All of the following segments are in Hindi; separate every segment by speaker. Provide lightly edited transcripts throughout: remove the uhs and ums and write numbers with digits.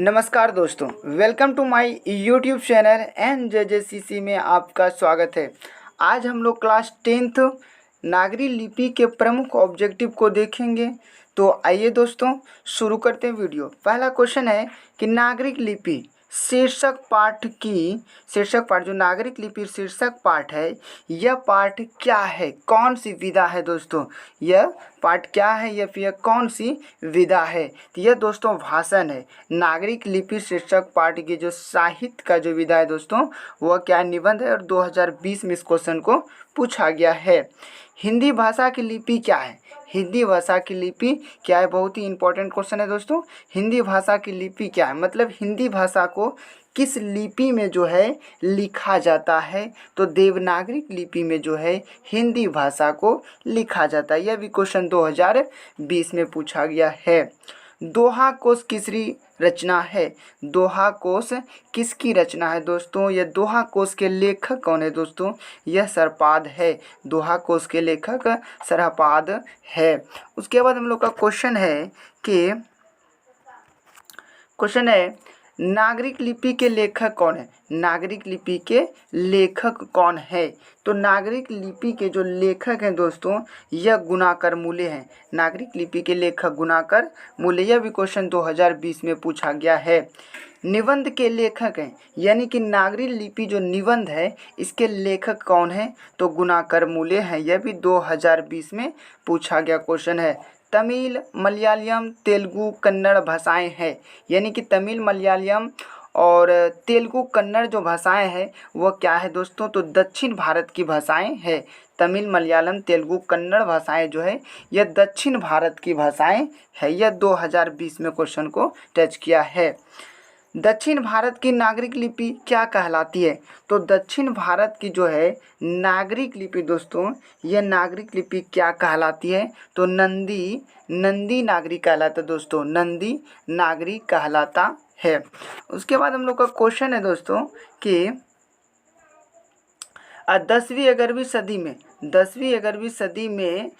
Speaker 1: नमस्कार दोस्तों, welcome to my YouTube channel NJJCC में आपका स्वागत है। आज हम लोग क्लास 10th नागरी लिपि के प्रमुख ऑब्जेक्टिव को देखेंगे। तो आइए दोस्तों शुरू करते हैं वीडियो। पहला क्वेश्चन है कि नागरिक लिपि शीर्षक पाठ जो नागरिक लिपि शीर्षक पाठ है, यह पाठ क्या है, कौन सी विधा है दोस्तों? यह पाठ क्या है या फिर कौन सी विधा है? तो यह दोस्तों भाषण है। नागरिक लिपि शीर्षक पाठ की जो साहित्य का जो विधा है दोस्तों, वह क्या निबंध है और 2020 में इस क्वेश्चन को पूछा गया है। हिंदी भाषा की लिपि क्या है? हिंदी भाषा की लिपि क्या है? बहुत ही इंपॉर्टेंट क्वेश्चन है दोस्तों। हिंदी भाषा की लिपि क्या है, मतलब हिंदी भाषा को किस लिपि में जो है लिखा जाता है? तो देवनागरिक लिपि में जो है हिंदी भाषा को लिखा जाता है। यह भी क्वेश्चन 2020 में पूछा गया है। दोहा कोश किसकी रचना है? दोहा कोश किसकी रचना है दोस्तों? यह दोहा कोश के लेखक कौन है दोस्तों? यह सरपाद है। दोहा कोश के लेखक सरपाद है। उसके बाद हम लोग का क्वेश्चन है नागरिक लिपि के लेखक कौन है? नागरिक लिपि के लेखक कौन है? तो नागरिक लिपि के जो लेखक हैं दोस्तों, यह गुणाकर मूल्य हैं। नागरिक लिपि के लेखक गुणाकर मूल्य। यह भी क्वेश्चन 2020 में पूछा गया है। निबंध के लेखक हैं, यानी कि नागरिक लिपि जो निबंध है इसके लेखक कौन है? तो गुणाकर मूल्य हैं। यह भी 2020 में पूछा गया क्वेश्चन है। तमिल, मलयालम, तेलुगु, कन्नड़ भाषाएं हैं, यानी कि तमिल, मलयालम और तेलुगु, कन्नड़ जो भाषाएं हैं वह क्या है दोस्तों? तो दक्षिण भारत की भाषाएं हैं। तमिल, मलयालम, तेलुगु, कन्नड़ भाषाएं जो है यह दक्षिण भारत की भाषाएं है। यह 2020 में क्वेश्चन को टच किया है। दक्षिण भारत की नागरिक लिपि क्या कहलाती है? तो दक्षिण भारत की जो है नागरिक लिपि दोस्तों, यह नागरिक लिपि क्या कहलाती है? तो नंदी नागरी कहलाता है दोस्तों। नंदी नागरी कहलाता है। उसके बाद हम लोग का क्वेश्चन है दोस्तों कि 10वीं 11वीं सदी में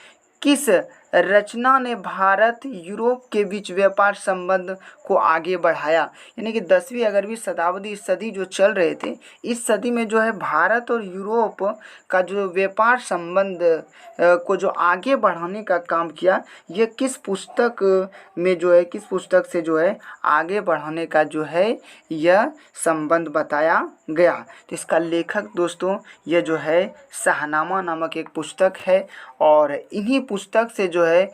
Speaker 1: किस रचना ने भारत यूरोप के बीच व्यापार संबंध को आगे बढ़ाया? यानी कि 10वीं 11वीं शताब्दी सदी जो चल रहे थे, इस सदी में जो है भारत और यूरोप का जो व्यापार संबंध को जो आगे बढ़ाने का काम किया, यह किस पुस्तक में जो है, किस पुस्तक से जो है आगे बढ़ाने का जो है यह संबंध बताया गया? तो इसका लेखक दोस्तों यह जो है शाहनामा नामक एक पुस्तक है, और इन्हीं पुस्तक से जो है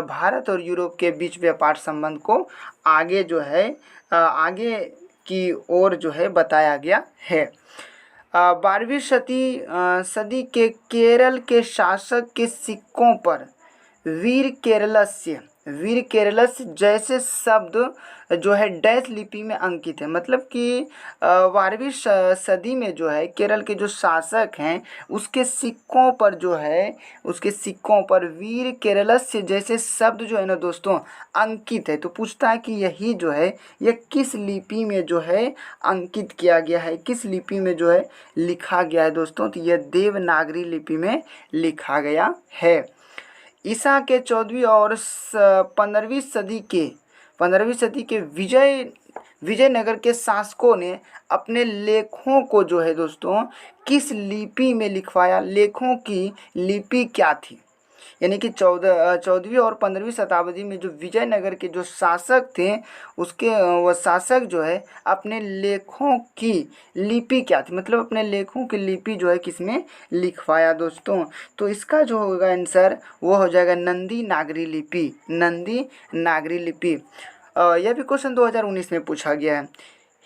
Speaker 1: भारत और यूरोप के बीच व्यापार संबंध को आगे जो है आगे की ओर जो है बताया गया है। 12वीं सदी के केरल के शासक के सिक्कों पर वीर केरलस्य जैसे शब्द जो है डैश लिपि में अंकित है। मतलब कि 12वीं सदी में जो है केरल के जो शासक हैं उसके सिक्कों पर जो है, उसके सिक्कों पर वीर केरलस्य जैसे शब्द जो है ना दोस्तों अंकित है। तो पूछता है कि यही जो है यह किस लिपि में जो है अंकित किया गया है, किस लिपि में जो है लिखा गया है दोस्तों? तो यह देवनागरी लिपि में लिखा गया है। ईसा के 14वीं और 15वीं सदी के विजयनगर के शासकों ने अपने लेखों को जो है दोस्तों किस लिपि में लिखवाया? लेखों की लिपि क्या थी? यानी कि 14वीं और 15वीं शताब्दी में जो विजयनगर के जो शासक थे, उसके वह शासक जो है अपने लेखों की लिपि क्या थी, मतलब अपने लेखों की लिपि जो है किसमें लिखवाया दोस्तों? तो इसका जो होगा आंसर वो हो जाएगा नंदी नागरी लिपि। नंदी नागरी लिपि। यह भी क्वेश्चन 2019 में पूछा गया है।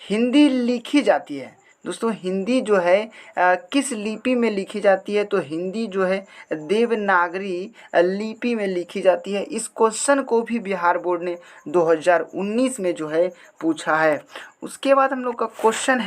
Speaker 1: हिंदी लिखी जाती है दोस्तों, हिंदी जो है किस लिपि में लिखी जाती है? तो हिंदी जो है देवनागरी लिपि में लिखी जाती है। इस क्वेश्चन को भी बिहार बोर्ड ने 2019 में जो है पूछा है। उसके बाद हम लोग का क्वेश्चन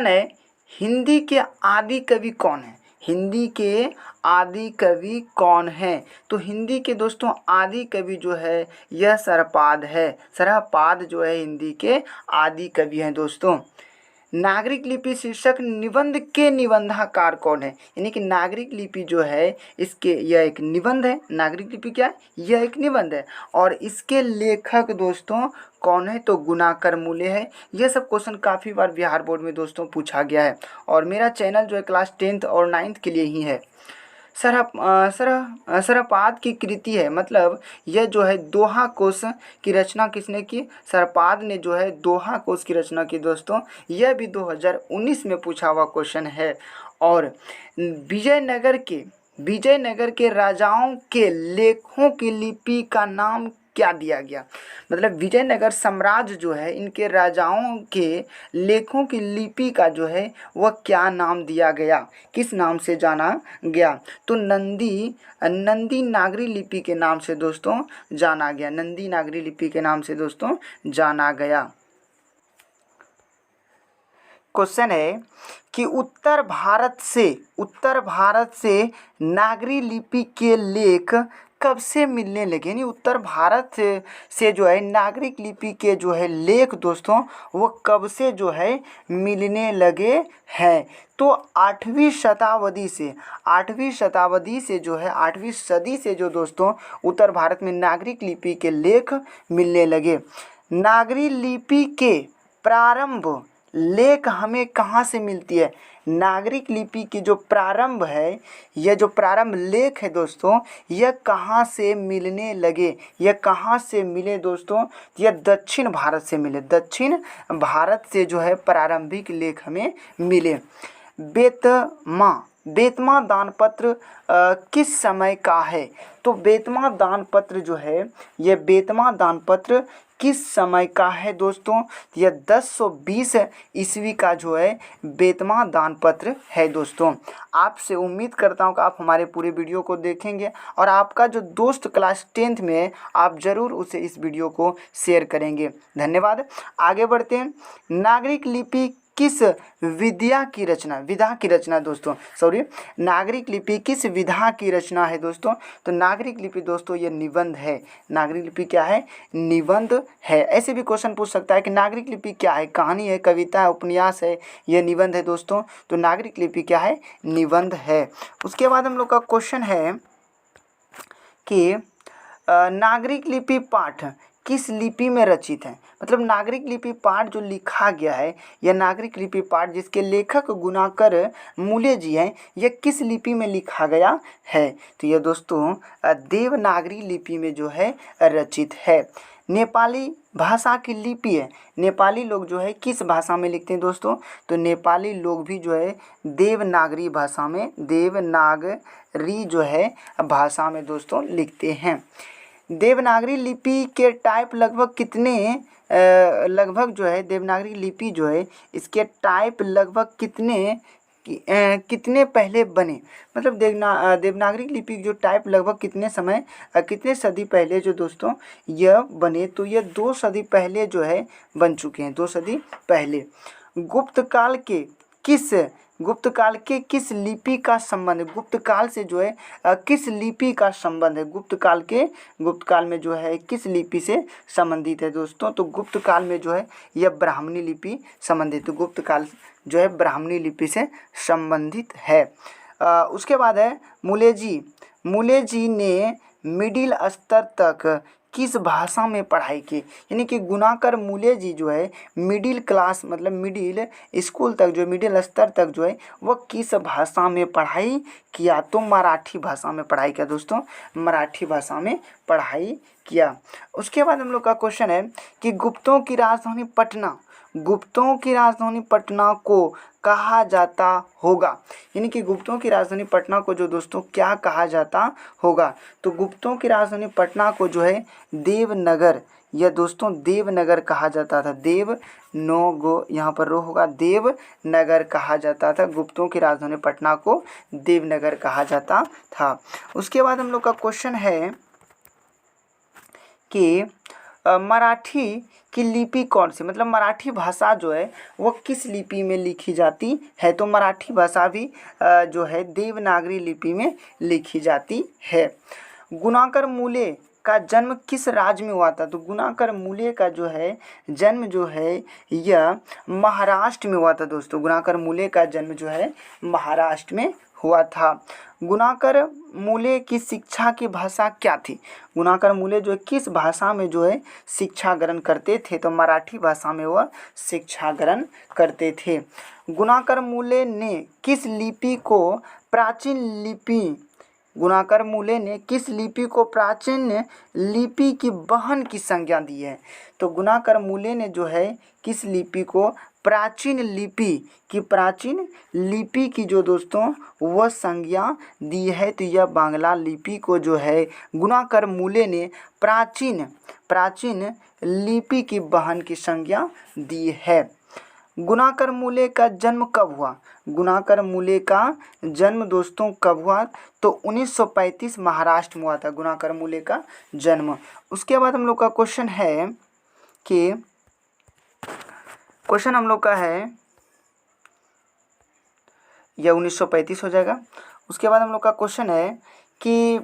Speaker 1: है हिंदी के आदि कवि कौन है? हिंदी के आदि कवि कौन है? तो हिंदी के दोस्तों आदि कवि जो है यह सरपाद है। सरपाद जो है हिंदी के आदि कवि हैं दोस्तों। नागरिक लिपि शीर्षक निबंध के निबंधाकार कौन है? यानी कि नागरिक लिपि जो है इसके यह एक निबंध है। नागरिक लिपि क्या है? यह एक निबंध है। और इसके लेखक दोस्तों कौन है? तो गुणाकर मूल्य है। यह सब क्वेश्चन काफ़ी बार बिहार बोर्ड में दोस्तों पूछा गया है। और मेरा चैनल जो है क्लास 10th और 9th के लिए ही है। सरहपाद की कृति है, मतलब यह जो है दोहा कोश की रचना किसने की? सरहपाद ने जो है दोहा कोश की रचना की दोस्तों। यह भी 2019 में पूछा हुआ क्वेश्चन है। और विजयनगर के राजाओं के लेखों की लिपि का नाम क्या दिया गया? मतलब विजयनगर साम्राज्य जो है इनके राजाओं के लेखों की लिपि का जो है वह क्या नाम दिया गया, किस नाम से जाना गया? तो नंदी नागरी लिपि के नाम से दोस्तों जाना गया। नंदी नागरी लिपि के नाम से दोस्तों जाना गया। क्वेश्चन है कि उत्तर भारत से नागरी लिपि के लेख कब से मिलने लगे? यानी उत्तर भारत से जो है नागरिक लिपि के जो है लेख दोस्तों वो कब से जो है मिलने लगे हैं? तो 8वीं शताब्दी से जो है 8वीं सदी से जो दोस्तों उत्तर भारत में नागरिक लिपि के लेख मिलने लगे। नागरी लिपि के प्रारंभ लेख हमें कहाँ से मिलती है? नागरिक लिपि की जो प्रारंभ है, यह जो प्रारंभ लेख है दोस्तों, यह कहाँ से मिलने लगे? यह कहाँ से मिले दोस्तों? यह दक्षिण भारत से मिले। दक्षिण भारत से जो है प्रारंभिक लेख हमें मिले। बेतमा दानपत्र किस समय का है? तो बेतमा दानपत्र जो है, यह बेतमा दानपत्र किस समय का है दोस्तों? यह 1020 ईस्वी का जो है बेतमा दानपत्र है दोस्तों। आपसे उम्मीद करता हूं कि आप हमारे पूरे वीडियो को देखेंगे और आपका जो दोस्त क्लास 10th में है आप ज़रूर उसे इस वीडियो को शेयर करेंगे। धन्यवाद। आगे बढ़ते हैं। नागरिक लिपि किस विधा की रचना नागरिक लिपि किस विधा की रचना है दोस्तों? तो नागरिक लिपि दोस्तों ये निबंध है। नागरिक लिपि क्या है? निबंध है। ऐसे भी क्वेश्चन पूछ सकता है कि नागरिक लिपि क्या है? कहानी है, कविता है, उपन्यास है, यह निबंध है दोस्तों। तो नागरिक लिपि क्या है? निबंध है। उसके बाद हम लोग का क्वेश्चन है कि नागरिक लिपि पाठ किस लिपि में रचित है? मतलब नागरिक लिपि पाठ जो लिखा गया है, यह नागरिक लिपि पाठ जिसके लेखक गुणाकर मूल्य जी हैं, यह किस लिपि में लिखा गया है? तो यह दोस्तों देवनागरी लिपि में जो है रचित है। नेपाली भाषा की लिपि है। नेपाली लोग जो है किस भाषा में लिखते हैं दोस्तों? तो नेपाली लोग भी जो है देवनागरी भाषा में, देवनागरी जो है भाषा में दोस्तों लिखते हैं। देवनागरी लिपि के टाइप लगभग जो है देवनागरी लिपि जो है इसके टाइप लगभग कितने पहले बने? मतलब देवनागरी लिपि जो टाइप लगभग कितने सदी पहले जो दोस्तों यह बने? तो यह 2 सदी पहले जो है बन चुके हैं, 2 सदी पहले। गुप्त काल के किस लिपि का संबंध? गुप्त काल से जो है किस लिपि का संबंध है? गुप्त काल में जो है किस लिपि से संबंधित है दोस्तों? तो गुप्त काल में जो है यह ब्राह्मणी लिपि संबंधित है। गुप्त काल जो है ब्राह्मणी लिपि से संबंधित है। उसके बाद है मूल्य जी ने मिडिल स्तर तक किस भाषा में पढ़ाई की? यानी कि गुणाकर मूल्य जी जो है मिडिल क्लास मतलब मिडिल स्कूल तक जो मिडिल स्तर तक जो है वह किस भाषा में पढ़ाई किया? तो मराठी भाषा में पढ़ाई किया दोस्तों, मराठी भाषा में पढ़ाई किया। उसके बाद हम लोग का क्वेश्चन है कि गुप्तों की राजधानी पटना को कहा जाता होगा? यानी कि गुप्तों की राजधानी पटना को जो दोस्तों क्या कहा जाता होगा? तो गुप्तों की राजधानी पटना को जो है देवनगर, यह दोस्तों देवनगर कहा जाता था। यहाँ पर रो होगा, देवनगर कहा जाता था। गुप्तों की राजधानी पटना को देवनगर कहा जाता था। उसके बाद हम लोग का क्वेश्चन है कि मराठी की लिपि कौन सी? मतलब मराठी भाषा जो है वो किस लिपि में लिखी जाती है? तो मराठी भाषा भी जो है देवनागरी लिपि में लिखी जाती है। गुणाकर मूल्य का जन्म किस राज्य में हुआ था? तो गुणाकर मूल्य का जो है जन्म जो है यह महाराष्ट्र में हुआ था दोस्तों। गुणाकर मूल्य का जन्म जो है महाराष्ट्र में हुआ था। गुणाकर मूल्य की शिक्षा की भाषा क्या थी? गुणाकर मूल्य जो है किस भाषा में जो है शिक्षा ग्रहण करते थे? तो मराठी भाषा में वह शिक्षा ग्रहण करते थे। गुणाकर मूल्य ने किस लिपि को प्राचीन लिपि गुणाकर मूल्य ने किस लिपि को प्राचीन लिपि की बहन की संज्ञा दी है? तो गुणाकर मूल्य ने जो है किस लिपि को प्राचीन लिपि की जो दोस्तों वह संज्ञा दी है? तो यह बांग्ला लिपि को जो है गुणाकर मूल्य ने प्राचीन लिपि की बहन की संज्ञा दी है। गुणाकर मूल्य का जन्म कब हुआ? गुणाकर मूल्य का जन्म दोस्तों कब हुआ? तो 1935 महाराष्ट्र में हुआ था गुणाकर मूल्य का जन्म। उसके बाद हम लोग का क्वेश्चन है कि यह 1935 हो जाएगा। उसके बाद हम लोग का क्वेश्चन है कि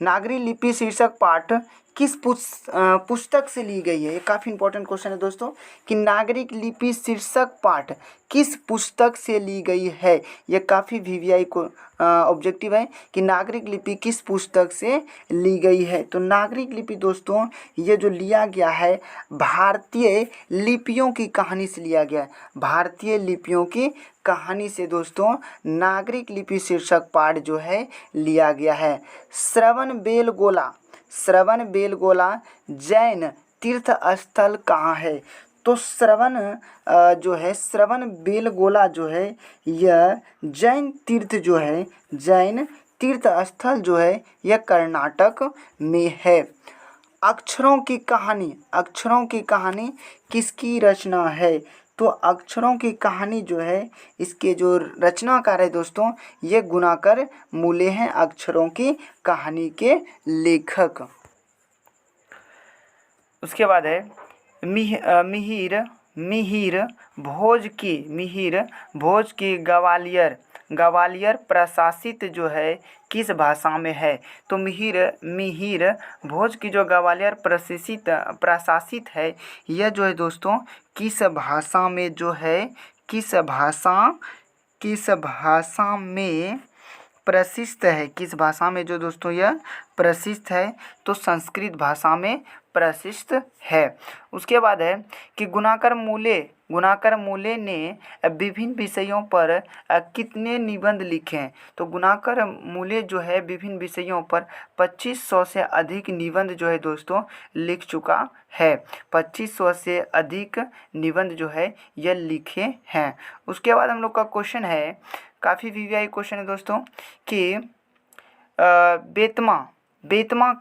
Speaker 1: नागरी लिपि शीर्षक पाठ किस पुस्तक से ली गई है? ये काफ़ी इंपॉर्टेंट क्वेश्चन है दोस्तों कि नागरिक लिपि शीर्षक पाठ किस पुस्तक से ली गई है। ये काफ़ी वीवीआई को ऑब्जेक्टिव है कि नागरिक लिपि किस पुस्तक से ली गई है। तो नागरिक लिपि दोस्तों ये जो लिया गया है भारतीय लिपियों की कहानी से लिया गया है। भारतीय लिपियों की कहानी से दोस्तों नागरिक लिपि शीर्षक पाठ जो है लिया गया है। श्रवण बेलगोला जैन तीर्थ स्थल कहाँ है? तो श्रवण बेलगोला जो है यह जैन तीर्थ स्थल जो है यह कर्नाटक में है। अक्षरों की कहानी किसकी रचना है? तो अक्षरों की कहानी जो है इसके जो रचनाकार है दोस्तों ये गुणाकर मूल्य हैं अक्षरों की कहानी के लेखक। उसके बाद है मिहिर भोज की ग्वालियर प्रशासित जो है किस भाषा में है? तो मिहिर भोज की जो ग्वालियर प्रशासित है यह जो है दोस्तों किस भाषा में जो है किस भाषा में प्रशिस्त है? किस भाषा में जो दोस्तों यह प्रशिस्त है? तो संस्कृत भाषा में प्रशिस्त है। उसके बाद है कि गुणाकर मूल्य ने विभिन्न विषयों पर कितने निबंध लिखे हैं? तो गुणाकर मूल्य जो है विभिन्न विषयों पर 2500 से अधिक निबंध जो है दोस्तों लिख चुका है। 2500 से अधिक निबंध जो है यह लिखे हैं। उसके बाद हम लोग का क्वेश्चन है काफ़ी वीवीआई क्वेश्चन है दोस्तों कि बेतमा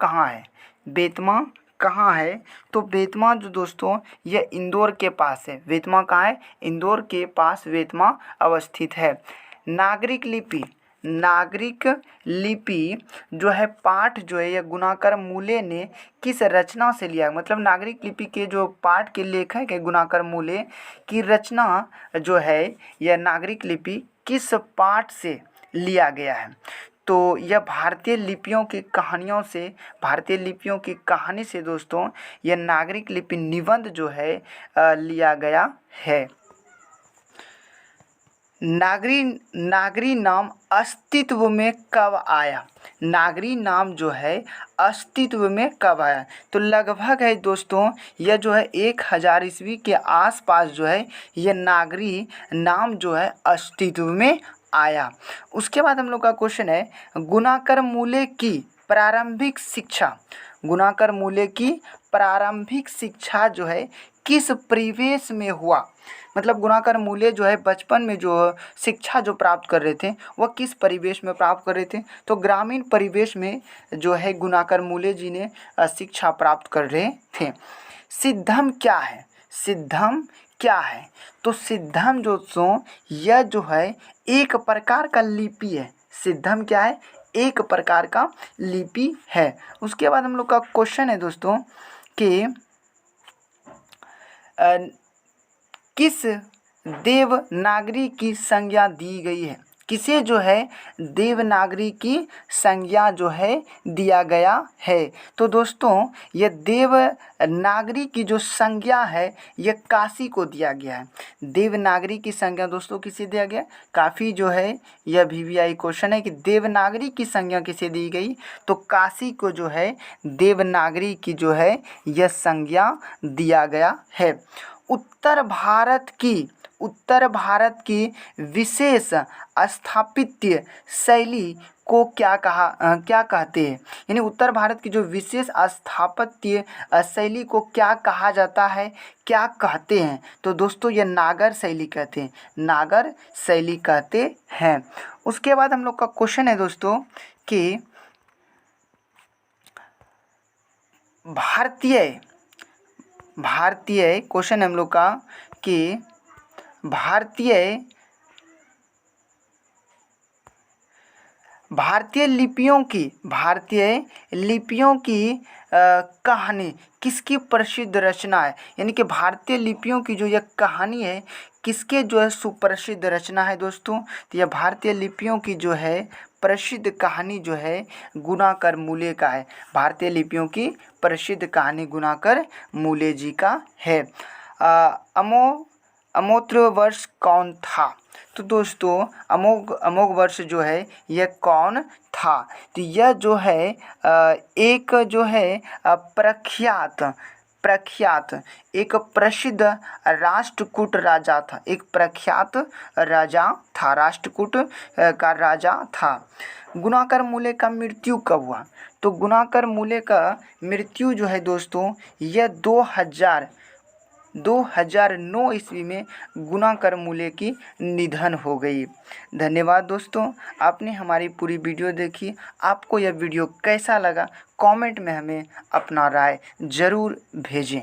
Speaker 1: कहाँ है? तो बेतमा जो दोस्तों यह इंदौर के पास है। बेतमा कहाँ है? इंदौर के पास बेतमा अवस्थित है। नागरिक लिपि जो है पाठ जो है यह गुणाकर मूल्य ने किस रचना से लिया? मतलब नागरिक लिपि के जो पाठ के लेखक है गुणाकर मूल्य की रचना जो है यह नागरिक लिपि किस पाठ से लिया गया है? तो यह भारतीय लिपियों की कहानी से दोस्तों यह नागरिक लिपि निबंध जो है लिया गया है। नागरी नाम अस्तित्व में कब आया? नागरी नाम जो है अस्तित्व में कब आया? तो लगभग है दोस्तों यह जो है 1000 ईस्वी के आसपास जो है यह नागरी नाम जो है अस्तित्व में आया। उसके बाद हम लोग का क्वेश्चन है गुणाकर मूल्य की प्रारंभिक शिक्षा जो है किस परिवेश में हुआ? मतलब गुणाकर मूल्य जो है बचपन में जो शिक्षा जो प्राप्त कर रहे थे वह किस परिवेश में प्राप्त कर रहे थे? तो ग्रामीण परिवेश में जो है गुणाकर मूल्य जी ने शिक्षा प्राप्त कर रहे थे। सिद्धम क्या है? तो सिद्धम दोस्तों यह जो है एक प्रकार का लिपि है। सिद्धम क्या है? एक प्रकार का लिपि है। उसके बाद हम लोग का क्वेश्चन है दोस्तों कि किस देवनागरी की संज्ञा दी गई है? किसे जो है देवनागरी की संज्ञा जो है दिया गया है। तो दोस्तों ये देवनागरी की जो संज्ञा है ये काशी को दिया गया है। देवनागरी की संज्ञा दोस्तों किसे दिया गया, काफ़ी जो है यह VVI क्वेश्चन है कि देवनागरी की संज्ञा किसे दी गई, तो काशी को जो है देवनागरी की जो है यह संज्ञा दिया गया है। उत्तर भारत की विशेष स्थापत्य शैली को क्या कहते हैं, यानी उत्तर भारत की जो विशेष स्थापत्य शैली को क्या कहा जाता है, क्या कहते हैं, तो दोस्तों ये नागर शैली कहते हैं, नागर शैली कहते हैं। उसके बाद हम लोग का क्वेश्चन है दोस्तों कि भारतीय क्वेश्चन हम लोग का कि भारतीय लिपियों की कहानी किसकी प्रसिद्ध रचना है, यानी कि भारतीय लिपियों की जो यह कहानी है किसके जो है सुप्रसिद्ध रचना है दोस्तों, तो यह भारतीय लिपियों की जो है प्रसिद्ध कहानी जो है गुणाकर मूले का है। भारतीय लिपियों की प्रसिद्ध कहानी गुणाकर मूले जी का है। अमोघ वर्ष कौन था, तो दोस्तों अमोघ वर्ष जो है यह कौन था, तो यह जो है एक जो है प्रख्यात एक प्रसिद्ध राष्ट्रकूट राजा था, एक प्रख्यात राजा था, राष्ट्रकूट का राजा था। गुणाकर मूले का मृत्यु कब हुआ, तो गुणाकर मूले का मृत्यु जो है दोस्तों यह 2009 ईस्वी में गुणाकर मूले की निधन हो गई। धन्यवाद दोस्तों, आपने हमारी पूरी वीडियो देखी। आपको यह वीडियो कैसा लगा कमेंट में हमें अपना राय ज़रूर भेजें।